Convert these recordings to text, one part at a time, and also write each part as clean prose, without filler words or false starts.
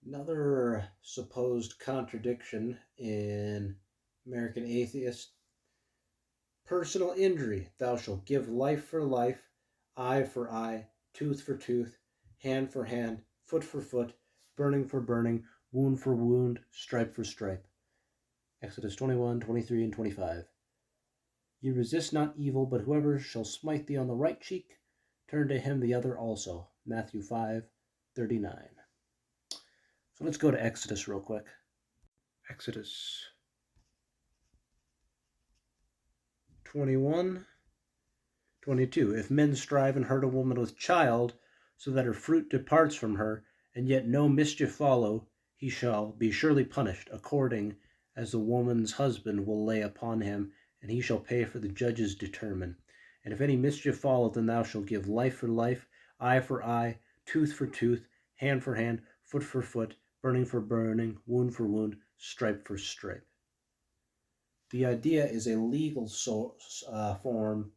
Another supposed contradiction in American Atheist: personal injury. Thou shalt give life for life, eye for eye, tooth for tooth, hand for hand, foot for foot, burning for burning, wound for wound, stripe for stripe. Exodus 21, 23, and 25. Ye resist not evil, but whoever shall smite thee on the right cheek, turn to him the other also. Matthew 5:39. So let's go to Exodus real quick. Exodus 21, 22. If men strive and hurt a woman with child, so that her fruit departs from her, and yet no mischief follow, he shall be surely punished, according as the woman's husband will lay upon him, and he shall pay for the judges determine. And if any mischief follow, then thou shalt give life for life, eye for eye, tooth for tooth, hand for hand, foot for foot, burning for burning, wound for wound, stripe for stripe. The idea is a legal form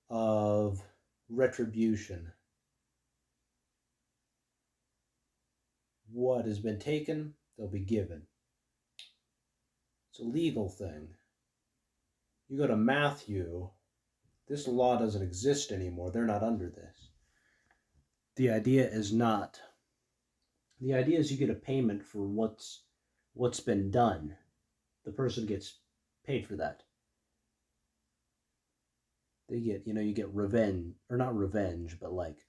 of retribution. What has been taken, they'll be given. It's a legal thing. You go to Matthew, this law doesn't exist anymore. They're not under this. The idea is you get a payment for what's been done. The person gets paid for that. They get, you get revenge, or not revenge, but like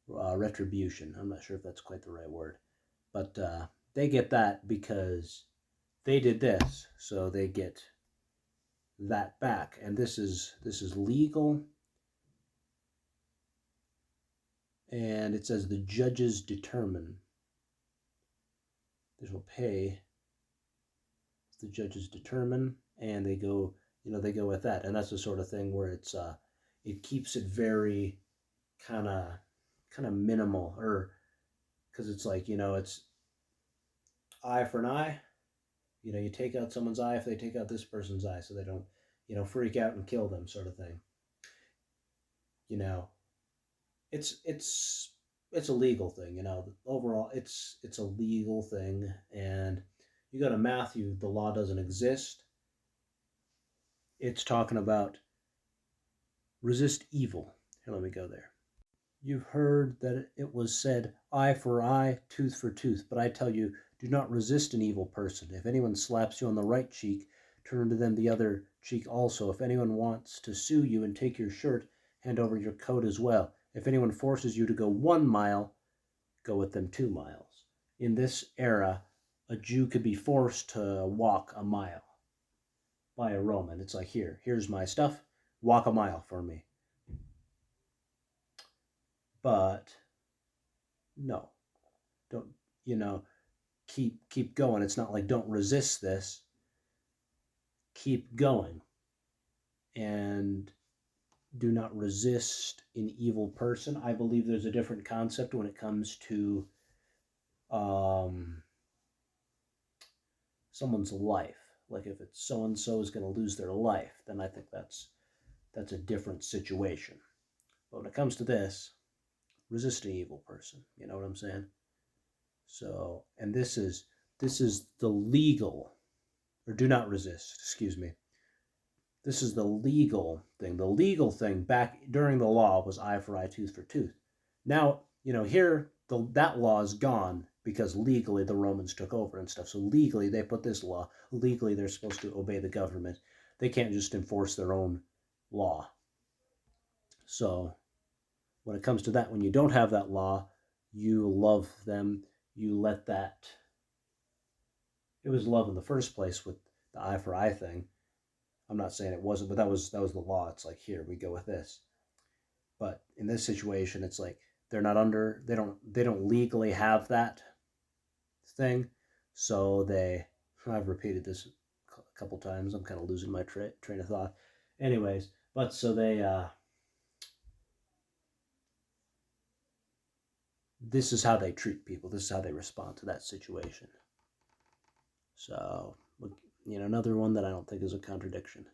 retribution. I'm not sure if that's quite the right word, but they get that because they did this, so they get that back. And this is legal, and it says the judges determine. This will pay. The judges determine, and they go with that. And that's the sort of thing where it keeps it very kind of minimal, or because it's like, it's eye for an eye. You take out someone's eye if they take out this person's eye, so they don't freak out and kill them, sort of thing. It's a legal thing. Overall, it's a legal thing. And you go to Matthew, the law doesn't exist. It's talking about resist evil. Here, let me go there. You've heard that it was said, eye for eye, tooth for tooth. But I tell you, do not resist an evil person. If anyone slaps you on the right cheek, turn to them the other cheek also. If anyone wants to sue you and take your shirt, hand over your coat as well. If anyone forces you to go 1 mile, go with them 2 miles. In this era, a Jew could be forced to walk a mile by a Roman. It's like, here's my stuff, walk a mile for me. But no, don't, keep going. It's not like don't resist this. Keep going. And do not resist an evil person. I believe there's a different concept when it comes to someone's life. Like if it's so and so is going to lose their life, then I think that's a different situation. But when it comes to this, resist an evil person. You know what I'm saying? So, and this is the legal, or do not resist. Excuse me. This is the legal thing. The legal thing back during the law was eye for eye, tooth for tooth. Now, here that law is gone because legally the Romans took over and stuff. So legally they put this law. Legally they're supposed to obey the government. They can't just enforce their own law. So when it comes to that, when you don't have that law, you love them. You let that. It was love in the first place with the eye for eye thing. I'm not saying it wasn't, but that was the law. It's like, here we go with this. But in this situation, it's like they're not under. They don't legally have that thing. So I've repeated this a couple times. I'm kind of losing my train of thought. Anyways, but so this is how they treat people. This is how they respond to that situation. So, another one that I don't think is a contradiction.